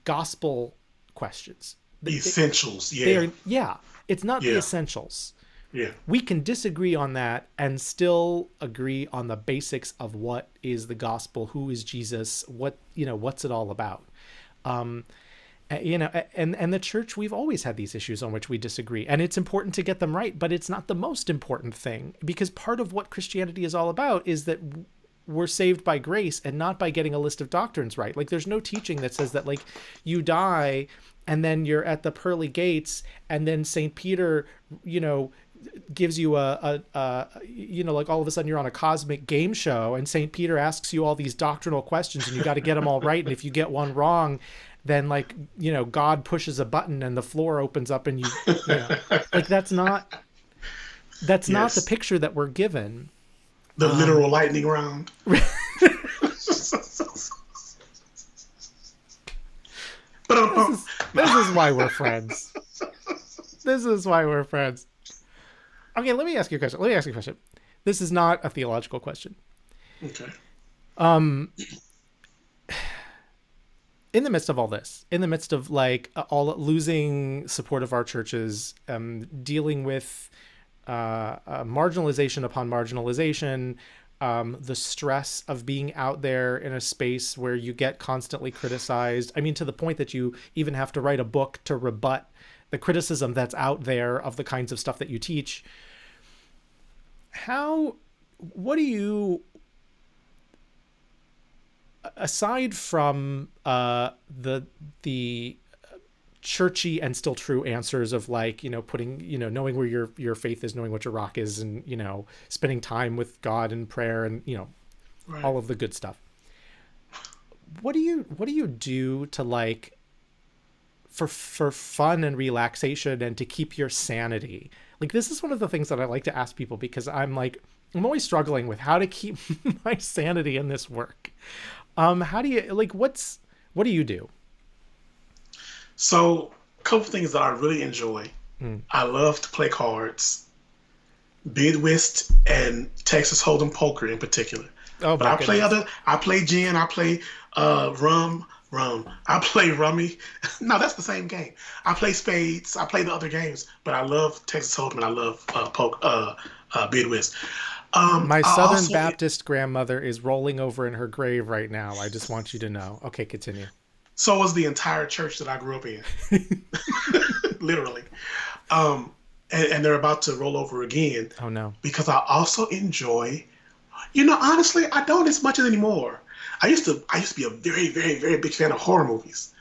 gospel questions. The essentials, it's not the essentials. Yeah. We can disagree on that and still agree on the basics of what is the gospel, who is Jesus, what's it all about. And the church, we've always had these issues on which we disagree, and it's important to get them right, but it's not the most important thing, because part of what Christianity is all about is that we're saved by grace and not by getting a list of doctrines right. Like, there's no teaching that says that like you die and then you're at the pearly gates and then St. Peter, gives you like all of a sudden you're on a cosmic game show and St. Peter asks you all these doctrinal questions and you got to get them all right. And if you get one wrong, then like, God pushes a button and the floor opens up and like that's not the picture that we're given. The literal lightning round. This is why we're friends. This is why we're friends. Okay, let me ask you a question. This is not a theological question. Okay. In the midst of all this, in the midst of like all losing support of our churches, dealing with marginalization upon marginalization, the stress of being out there in a space where you get constantly criticized. I mean, to the point that you even have to write a book to rebut the criticism that's out there of the kinds of stuff that you teach. What do you, aside from the churchy and still true answers of like, putting, knowing where your faith is, knowing what your rock is, and, spending time with God in prayer and, right, all of the good stuff. What do you do to like, for fun and relaxation and to keep your sanity? Like, this is one of the things that I like to ask people, because I'm always struggling with how to keep my sanity in this work. How do you, like, what do you do? So, a couple things that I really enjoy. I love to play cards, bid whist, and Texas Hold'em poker in particular. Oh, but I play gin, I play rum rum. I play rummy. No, that's the same game. I play spades. I play the other games, but I love Texas Hold'em and I love Bid Whist. My I Southern also Baptist grandmother is rolling over in her grave right now. I just want you to know. Okay, continue. so was the entire church that I grew up in, literally. Um, and they're about to roll over again Oh no. because I also enjoy. Honestly, I don't as much anymore. I used to be a very, very, very big fan of horror movies.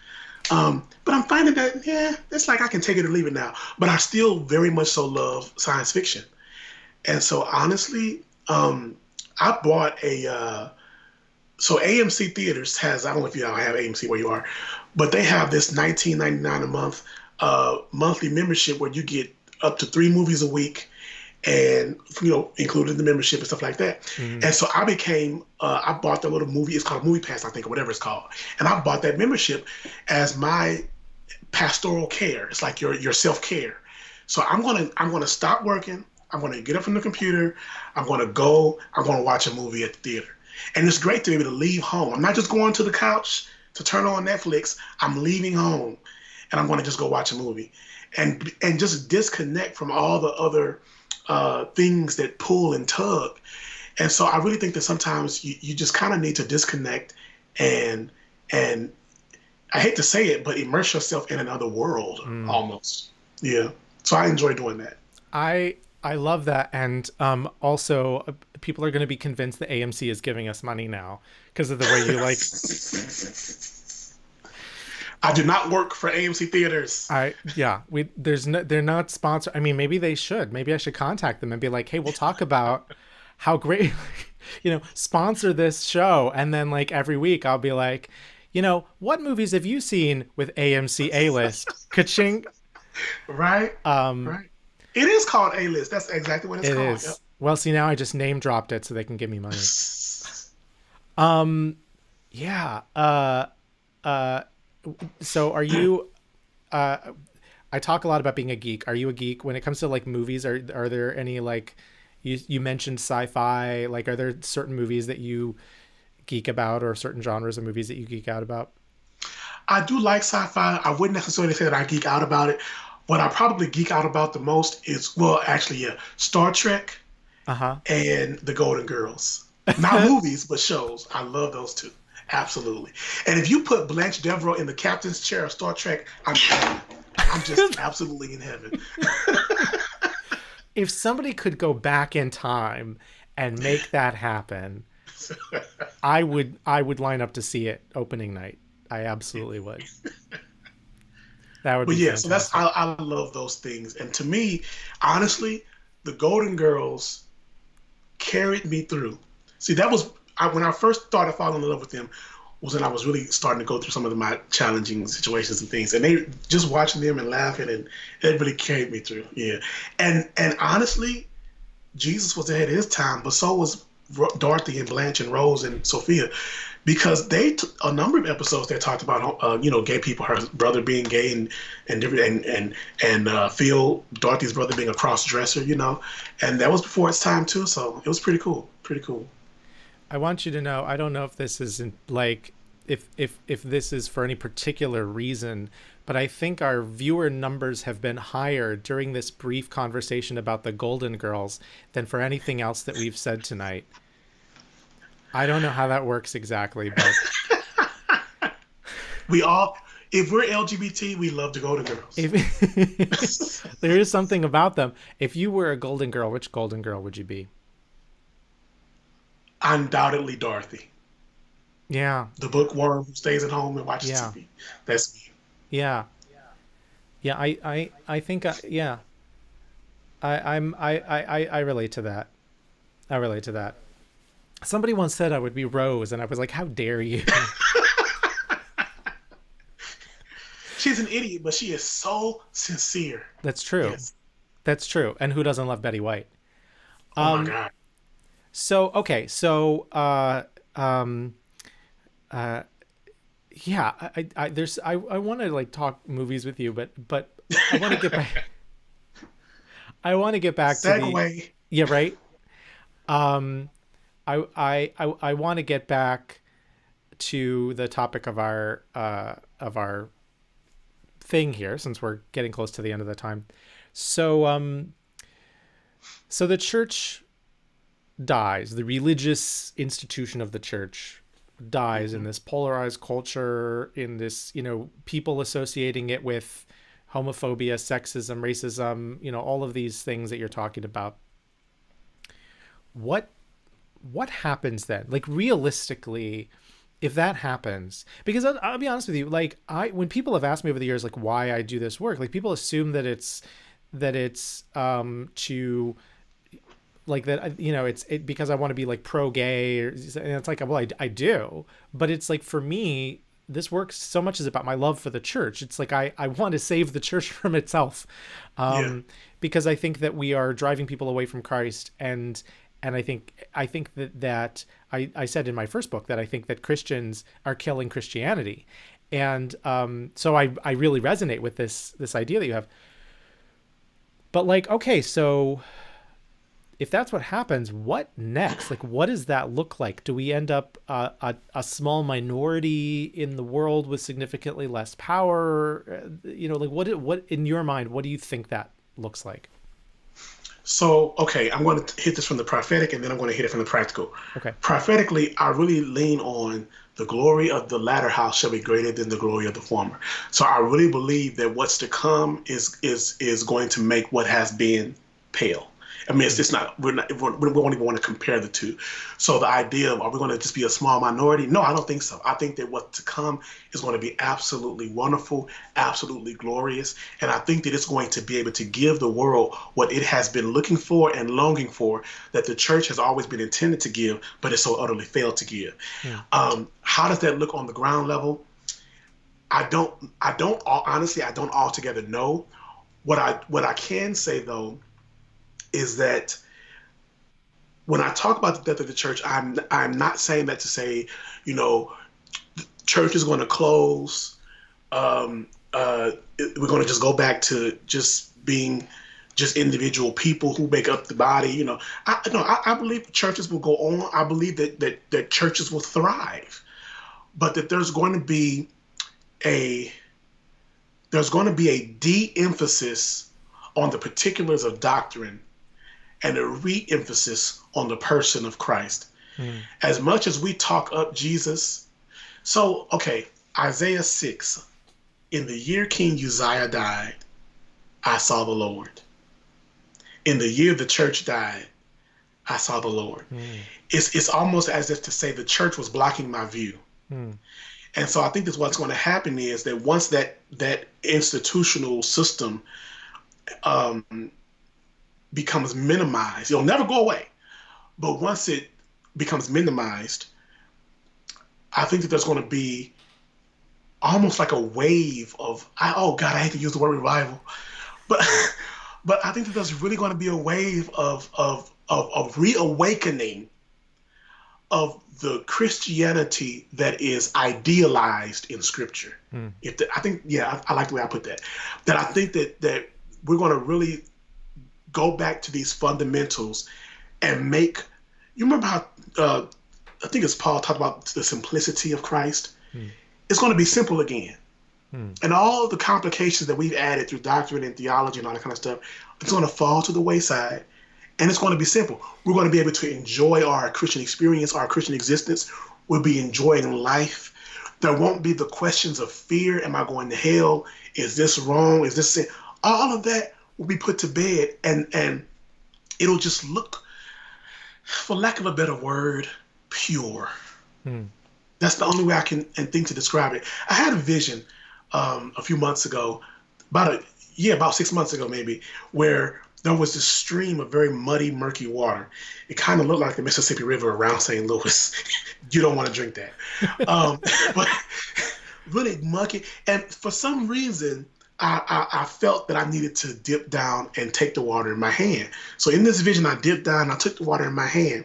But I'm finding that, yeah, it's like I can take it or leave it now. But I still very much so love science fiction. And so honestly, I bought so AMC Theaters has, I don't know if you have AMC where you are, but they have this 19.99 a month monthly membership where you get up to 3 movies a week and included the membership and stuff like that. Mm-hmm. And so I bought the little movie. It's called Movie Pass, I think, or whatever it's called. And I bought that membership as my pastoral care. It's like your self care. So I'm gonna stop working. I'm gonna get up from the computer. I'm gonna watch a movie at the theater. And it's great to be able to leave home. I'm not just going to the couch to turn on Netflix. I'm leaving home, and I'm gonna just go watch a movie, and just disconnect from all the other things that pull and tug. And so I really think that sometimes you just kind of need to disconnect and and I hate to say it, but immerse yourself in another world Mm. almost. Yeah. So I enjoy doing that. I love that, and also people are going to be convinced that AMC is giving us money now because of the way you like. I do not work for AMC Theaters. We there's no, they're not sponsored. I mean, maybe they should. Maybe I should contact them and be like, hey, we'll talk about how great, sponsor this show, and then like every week I'll be like, what movies have you seen with AMC A List? Ka-ching. Right? Um, Right. It is called A-List. That's exactly what it's it called. is. Well, see, now I just name dropped it so they can give me money. Um, yeah. So are you? Uh, I talk a lot about being a geek. Are you a geek when it comes to like movies? Are there any like you mentioned sci-fi? Like, are there certain movies that you geek about, or certain genres of movies that you geek out about? I do like sci-fi. I wouldn't necessarily say that I geek out about it. What I probably geek out about the most is, well, actually, yeah, Star Trek Uh huh. and The Golden Girls. Not movies, but shows. I love those two. Absolutely. And if you put Blanche Devereaux in the captain's chair of Star Trek, I'm just absolutely in heaven. If somebody could go back in time and make that happen, I would line up to see it opening night. I absolutely would. That would But be yeah, so fantastic. I love those things. And to me, honestly, the Golden Girls carried me through. See, when I first started falling in love with them was when I was really starting to go through some of my challenging situations and things. And they just watching them and laughing, and it really carried me through. Yeah. And honestly, Jesus was ahead of his time, but so was Dorothy and Blanche and Rose and Sophia, because they took a number of episodes that talked about gay people, her brother being gay and different, and Phil, Dorothy's brother, being a cross dresser, and that was before its time too. So it was pretty cool. I want you to know, I don't know if this is like if this is for any particular reason, but I think our viewer numbers have been higher during this brief conversation about the Golden Girls than for anything else that we've said tonight. I don't know how that works exactly, but We all, if we're LGBT, we love the Golden Girls. there is something about them. If you were a Golden Girl, which Golden Girl would you be? Undoubtedly Dorothy, Yeah, the bookworm who stays at home and watches yeah, TV. That's me. yeah, yeah. I think, yeah. I relate to that. I relate to that. Somebody once said I would be Rose, and I was like, "How dare you?" She's an idiot, but she is so sincere. That's true. Yes. That's true. And who doesn't love Betty White? Oh my Um. God. So okay. So um. Uh. Yeah. I want to like talk movies with you, but I want to get back. I want to get back to the. Segway. Yeah. Right. Um. I want to get back to the topic of our thing here, since we're getting close to the end of the time. So so the church dies. The religious institution of the church dies in this polarized culture, in this, people associating it with homophobia, sexism, racism, all of these things that you're talking about. What happens then? Like, realistically, if that happens, because I'll be honest with you, like, when people have asked me over the years, like, why I do this work, like, people assume that it's to, like, that, it's because I want to be like pro gay, and it's like, well, I do, but it's like, for me, this work so much is about my love for the church. It's like, I want to save the church from itself, because I think that we are driving people away from Christ, and I think that I said in my first book that I think that Christians are killing Christianity, and so I really resonate with this idea that you have. But, like, okay, so if that's what happens, what next? Like, what does that look like? Do we end up a small minority in the world with significantly less power? Like, what in your mind, what do you think that looks like? So, okay, I'm going to hit this from the prophetic, and then I'm going to hit it from the practical. Okay. Prophetically, I really lean on the glory of the latter house shall be greater than the glory of the former. So I really believe that what's to come is going to make what has been pale. I mean, it's just not, we won't even want to compare the two. So the idea of, are we going to just be a small minority? No, I don't think so. I think that what's to come is going to be absolutely wonderful, absolutely glorious. And I think that it's going to be able to give the world what it has been looking for and longing for, that the church has always been intended to give, but it's so utterly failed to give. Yeah. How does that look on the ground level? Honestly, I don't altogether know. What I can say, though, is that when I talk about the death of the church, I'm not saying that to say, the church is going to close. We're going to just go back to just being just individual people who make up the body. I believe churches will go on. I believe that churches will thrive, but that there's going to be a de-emphasis on the particulars of doctrine and a re-emphasis on the person of Christ. As much as we talk up Jesus. So, okay, Isaiah 6, in the year King Uzziah died, I saw the Lord. In the year the church died, I saw the Lord. It's almost as if to say the church was blocking my view. And so I think that's what's going to happen is that once that institutional system becomes minimized, it'll never go away. But once it becomes minimized, I think that there's going to be almost like a wave of, I hate to use the word revival, but I think that there's really going to be a wave of reawakening of the Christianity that is idealized in Scripture. I like the way I put that. That I think that we're going to really go back to these fundamentals and make. You remember how I think it's Paul talked about the simplicity of Christ. It's going to be simple again, and all the complications that we've added through doctrine and theology and all that kind of stuff, it's going to fall to the wayside. And it's going to be simple. We're going to be able to enjoy our Christian experience, our Christian existence. We'll be enjoying life. There won't be the questions of fear. Am I going to hell? Is this wrong? Is this sin? All of that will be put to bed, and it'll just look, for lack of a better word, pure. That's the only way I can think to describe it. I had a vision a few months ago, about 6 months ago maybe, where there was this stream of very muddy, murky water. It kind of looked like the Mississippi River around St. Louis. You don't want to drink that. But really mucky. And for some reason, I felt that I needed to dip down and take the water in my hand. So in this vision, I dipped down, I took the water in my hand.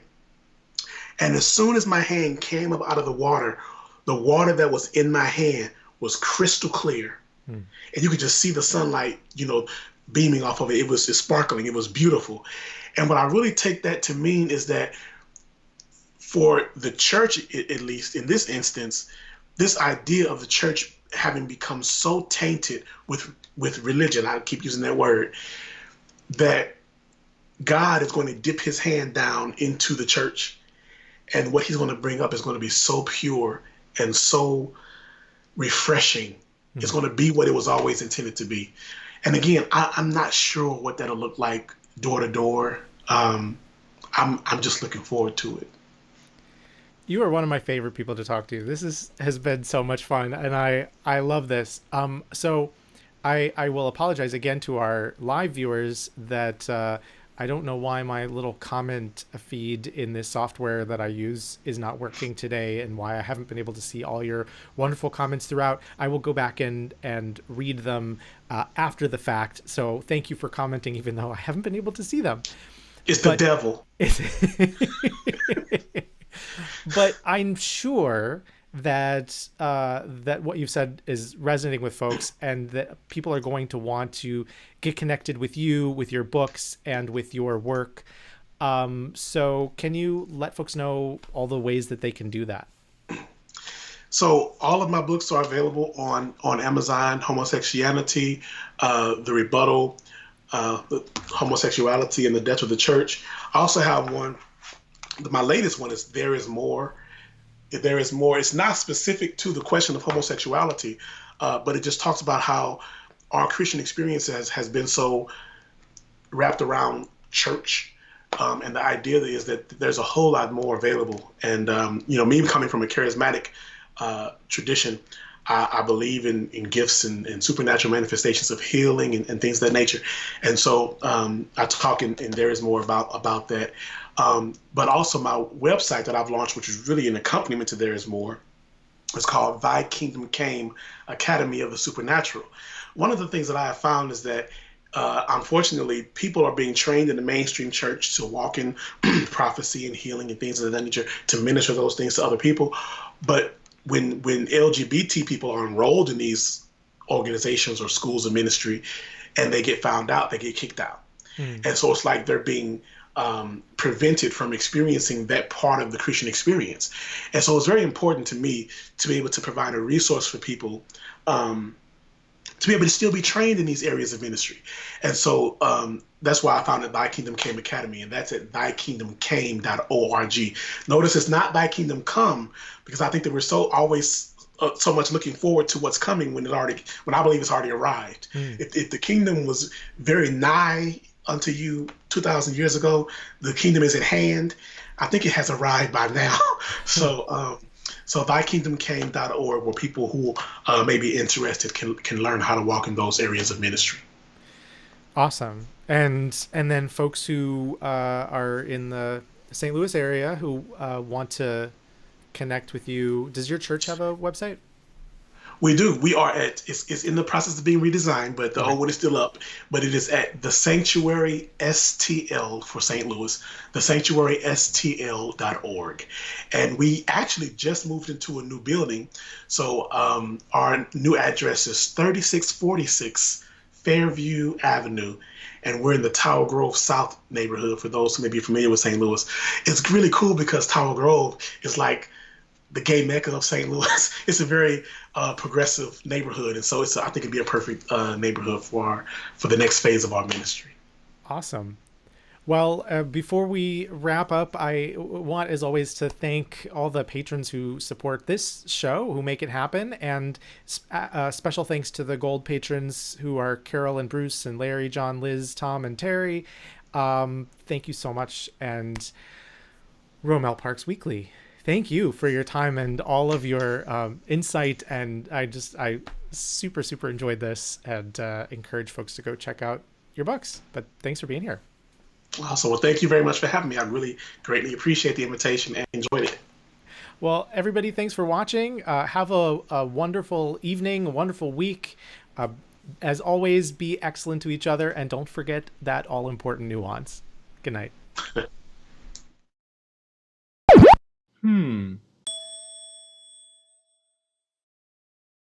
And as soon as my hand came up out of the water that was in my hand was crystal clear. And you could just see the sunlight, beaming off of it. It was sparkling. It was beautiful. And what I really take that to mean is that for the church, at least in this instance, this idea of the church having become so tainted with religion, I keep using that word, that God is going to dip his hand down into the church, and what he's going to bring up is going to be so pure and so refreshing. Mm-hmm. It's going to be what it was always intended to be. And again, I'm not sure what that'll look like door to door. I'm just looking forward to it. You are one of my favorite people to talk to. Has been so much fun, and I love this. So I will apologize again to our live viewers that I don't know why my little comment feed in this software that I use is not working today, and why I haven't been able to see all your wonderful comments throughout. I will go back and read them after the fact. So thank you for commenting, even though I haven't been able to see them. It's the devil. But I'm sure that that what you've said is resonating with folks, and that people are going to want to get connected with you, with your books, and with your work. So can you let folks know all the ways that they can do that? So all of my books are available on Amazon. Homosexuality, The Rebuttal, the Homosexuality and the Death of the Church. I also have one. My latest one is There Is More. There is more. It's not specific to the question of homosexuality, but it just talks about how our Christian experience has been so wrapped around church. And the idea is that there's a whole lot more available. And, me coming from a charismatic tradition, I believe in gifts and supernatural manifestations of healing and things of that nature. And so I talk in There Is More about that. But also my website that I've launched, which is really an accompaniment to There Is More, is called Thy Kingdom Came, Academy of the Supernatural. One of the things that I have found is that unfortunately, people are being trained in the mainstream church to walk in prophecy and healing and things of that nature, to minister those things to other people. But when LGBT people are enrolled in these organizations or schools of ministry and they get found out, they get kicked out. And so it's like they're being prevented from experiencing that part of the Christian experience. And so it's very important to me to be able to provide a resource for people to be able to still be trained in these areas of ministry. And so that's why I founded Thy Kingdom Came Academy, and that's at thykingdomcame.org. Notice it's not Thy Kingdom Come, because I think that we're so much looking forward to what's coming when I believe it's already arrived. If the kingdom was very nigh unto you 2,000 years ago, the kingdom is at hand. I think it has arrived by now. So thykingdomcame.org, where people who may be interested can learn how to walk in those areas of ministry. Awesome. And then folks who are in the St. Louis area who want to connect with you, does your church have a website? We do. We are it's in the process of being redesigned, but the old one is still up. But it is at the Sanctuary STL for St. Louis, the sanctuarystl.org. And we actually just moved into a new building. So our new address is 3646 Fairview Avenue. And we're in the Tower Grove South neighborhood, for those who may be familiar with St. Louis. It's really cool because Tower Grove is like the gay mecca of St. Louis. It's a very progressive neighborhood, and so I think it'd be a perfect neighborhood for the next phase of our ministry. Awesome. Well, before we wrap up, I want, as always, to thank all the patrons who support this show, who make it happen, and special thanks to the gold patrons, who are Carol and Bruce and Larry, John, Liz, Tom, and Terry. Thank you so much. And Romell Parks-Weekly, thank you for your time and all of your insight. And I super enjoyed this, and encourage folks to go check out your books. But thanks for being here. Awesome. Well, thank you very much for having me. I really greatly appreciate the invitation and enjoyed it. Well, everybody, thanks for watching. Have a wonderful evening, a wonderful week. As always, be excellent to each other, and don't forget that all-important nuance. Good night.